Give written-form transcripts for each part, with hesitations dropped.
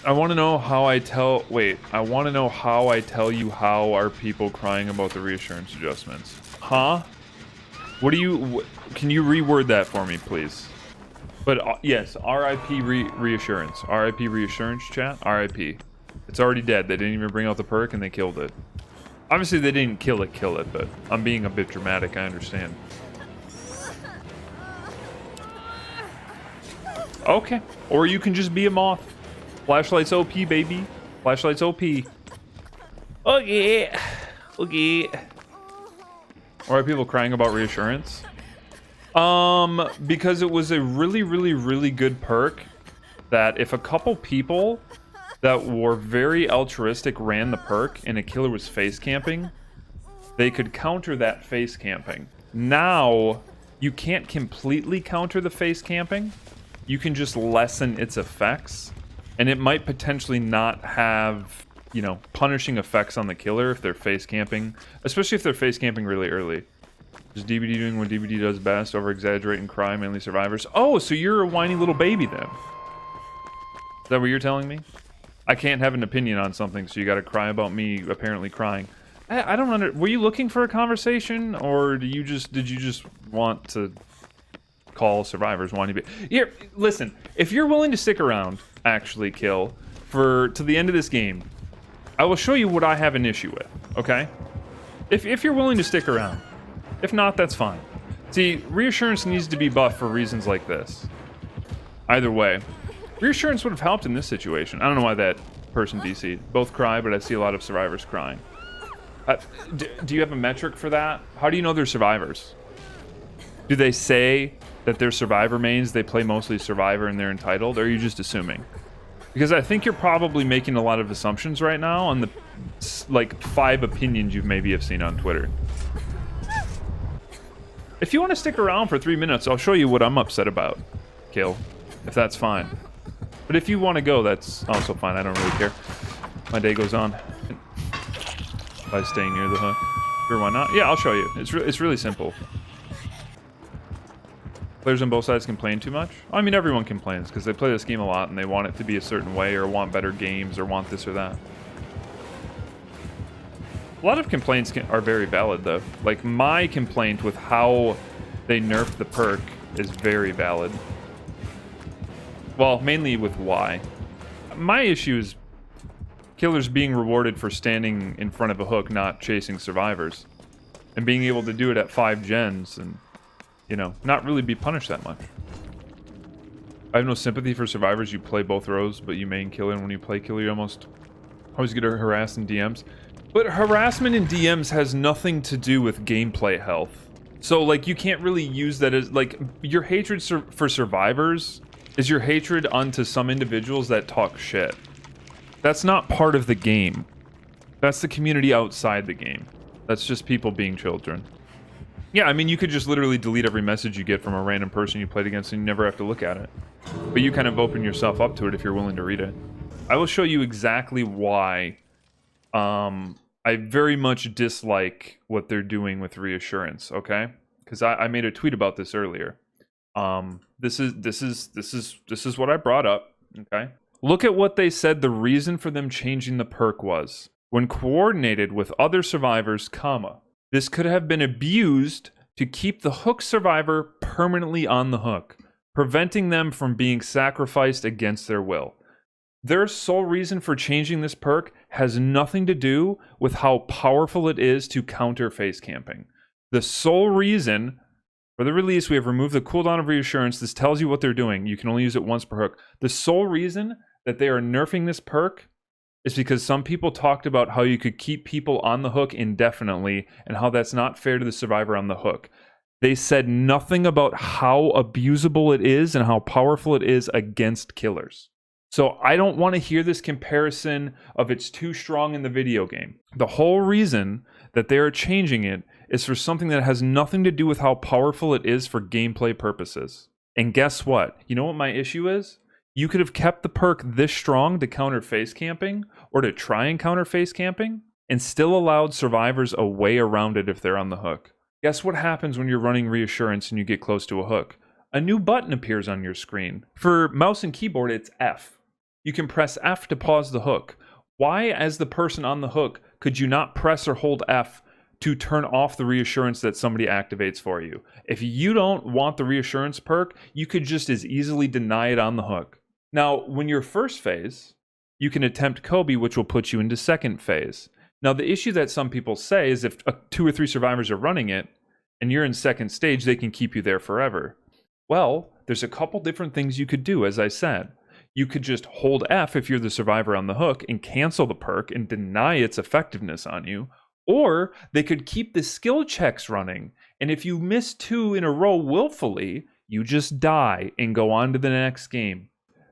I want to know how I tell... Wait, I want to know how I tell you how are people crying about the reassurance adjustments. Huh? What do you... Can you reword that for me, please? But, yes, RIP reassurance. RIP reassurance, chat? RIP. It's already dead. They didn't even bring out the perk and they killed it. Obviously, they didn't kill it, but I'm being a bit dramatic, I understand. Okay. Or you can just be a moth. Flashlight's OP, baby. Flashlight's OP. Okay. Okay. Or are people crying about reassurance? Because it was a really good perk that if a couple people that were very altruistic ran the perk and a killer was face camping, they could counter that face camping. Now, you can't completely counter the face camping. You can just lessen its effects. And it might potentially not have, you know, punishing effects on the killer if they're face camping. Especially if they're face camping really early. Is DBD doing what DBD does best? Over-exaggerate and cry, mainly survivors. Oh, so you're a whiny little baby then. Is that what you're telling me? I can't have an opinion on something, so you gotta cry about me apparently crying. I don't were you looking for a conversation, or did you just want to call survivors whiny baby? Here, listen, if you're willing to stick around, actually, Kill, to the end of this game, I will show you what I have an issue with, okay? If you're willing to stick around. If not, that's fine. See, reassurance needs to be buffed for reasons like this. Either way. Reassurance would have helped in this situation. I don't know why that person DC'd. Both cry, but I see a lot of survivors crying. Do you have a metric for that? How do you know they're survivors? Do they say that they're survivor mains, they play mostly survivor and they're entitled, or are you just assuming? Because I think you're probably making a lot of assumptions right now on the, like, 5 opinions you maybe have seen on Twitter. If you want to stick around for 3 minutes, I'll show you what I'm upset about, Kill, if that's fine. But if you want to go, that's also fine. I don't really care. My day goes on. By staying near the hook. Sure, why not? Yeah, I'll show you. It's really simple. Players on both sides complain too much? I mean, everyone complains because they play this game a lot and they want it to be a certain way or want better games or want this or that. A lot of complaints are very valid, though. Like, my complaint with how they nerfed the perk is very valid. Well, mainly with why. My issue is killers being rewarded for standing in front of a hook, not chasing survivors. And being able to do it at 5 gens and, you know, not really be punished that much. I have no sympathy for survivors. You play both rows, but you main killer, and when you play killer, you always get harassed in DMs. But harassment in DMs has nothing to do with gameplay health. So, like, you can't really use that as, like, your hatred for survivors is your hatred unto some individuals that talk shit. That's not part of the game. That's the community outside the game. That's just people being children. Yeah, I mean, you could just literally delete every message you get from a random person you played against and you never have to look at it. But you kind of open yourself up to it if you're willing to read it. I will show you exactly why I very much dislike what they're doing with reassurance, okay? Because I made a tweet about this earlier. This is what I brought up, okay? Look at what they said the reason for them changing the perk was. When coordinated with other survivors, comma, this could have been abused to keep the hook survivor permanently on the hook, preventing them from being sacrificed against their will. Their sole reason for changing this perk has nothing to do with how powerful it is to counter face camping. The sole reason for the release, we have removed the cooldown of reassurance. This tells you what they're doing. You can only use it once per hook. The sole reason that they are nerfing this perk is because some people talked about how you could keep people on the hook indefinitely and how that's not fair to the survivor on the hook. They said nothing about how abusable it is and how powerful it is against killers. So I don't want to hear this comparison of it's too strong in the video game. The whole reason that they are changing it is for something that has nothing to do with how powerful it is for gameplay purposes. And guess what? You know what my issue is? You could have kept the perk this strong to counter face camping, or to try and counter face camping, and still allowed survivors a way around it if they're on the hook. Guess what happens when you're running reassurance and you get close to a hook? A new button appears on your screen. For mouse and keyboard, it's F. you can press F to pause the hook. Why, as the person on the hook, could you not press or hold F to turn off the reassurance that somebody activates for you? If you don't want the reassurance perk, you could just as easily deny it on the hook. Now, when you're first phase, you can attempt Kobe, which will put you into second phase. Now, the issue that some people say is if 2 or 3 survivors are running it, and you're in second stage, they can keep you there forever. Well, there's a couple different things you could do, as I said. You could just hold F if you're the survivor on the hook and cancel the perk and deny its effectiveness on you. Or they could keep the skill checks running. And if you miss 2 in a row willfully, you just die and go on to the next game.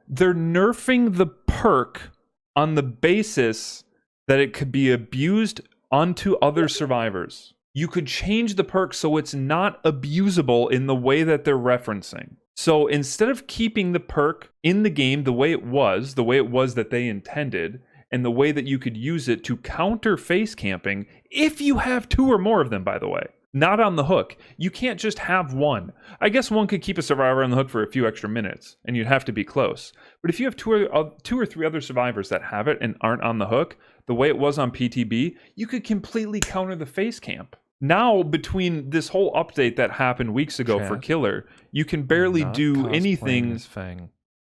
They're nerfing the perk on the basis that it could be abused onto other survivors. You could change the perk so it's not abusable in the way that they're referencing. So instead of keeping the perk in the game the way it was that they intended, and the way that you could use it to counter face camping, if you have 2 or more of them, by the way, not on the hook. You can't just have one. I guess one could keep a survivor on the hook for a few extra minutes, and you'd have to be close. But if you have 2 or 3 other survivors that have it and aren't on the hook, the way it was on PTB, you could completely counter the face camp. Now, between this whole update that happened weeks ago for Killer, you can barely do anything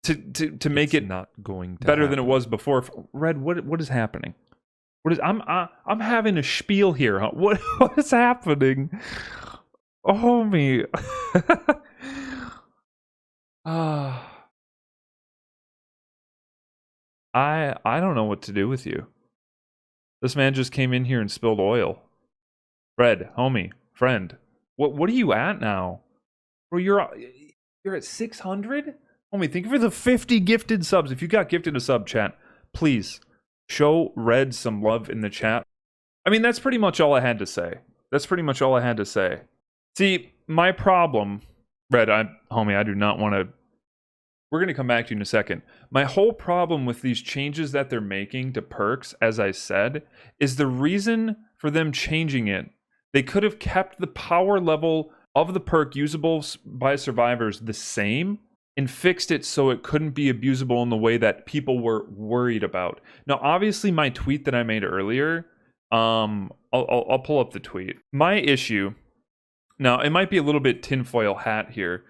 to make it not going to better happen. than it was before. Red, what is happening? What is I'm having a spiel here. Huh? What is happening? Oh, homie. I don't know what to do with you. This man just came in here and spilled oil. Red, homie, friend, what are you at now? Bro, you're at 600? Homie, thank you for the 50 gifted subs. If you got gifted a sub, chat, please show Red some love in the chat. I mean, that's pretty much all I had to say. See, my problem, Red, homie, I do not want to... We're going to come back to you in a second. My whole problem with these changes that they're making to perks, as I said, is the reason for them changing it. They could have kept the power level of the perk usable by survivors the same and fixed it so it couldn't be abusable in the way that people were worried about. Now, obviously, my tweet that I made earlier, I'll pull up the tweet. My issue, now, it might be a little bit tinfoil hat here,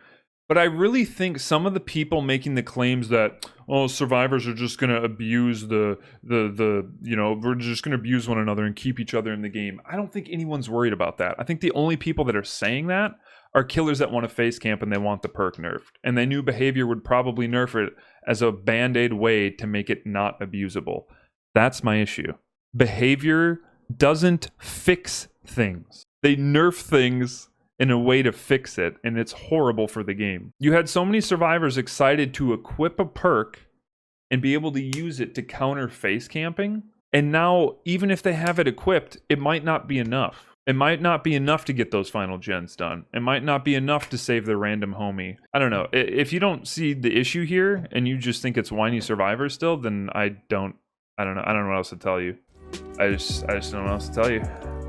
but I really think some of the people making the claims that, oh, survivors are just going to abuse we're just going to abuse one another and keep each other in the game. I don't think anyone's worried about that. I think the only people that are saying that are killers that want to face camp and they want the perk nerfed. And they knew behavior would probably nerf it as a band-aid way to make it not abusable. That's my issue. Behavior doesn't fix things. They nerf things in a way to fix it, and it's horrible for the game. You had so many survivors excited to equip a perk and be able to use it to counter face camping, and now, even if they have it equipped, it might not be enough. It might not be enough to get those final gens done. It might not be enough to save their random homie. I don't know. If you don't see the issue here, and you just think it's whiny survivors still, then I don't know what else to tell you. I just don't know what else to tell you.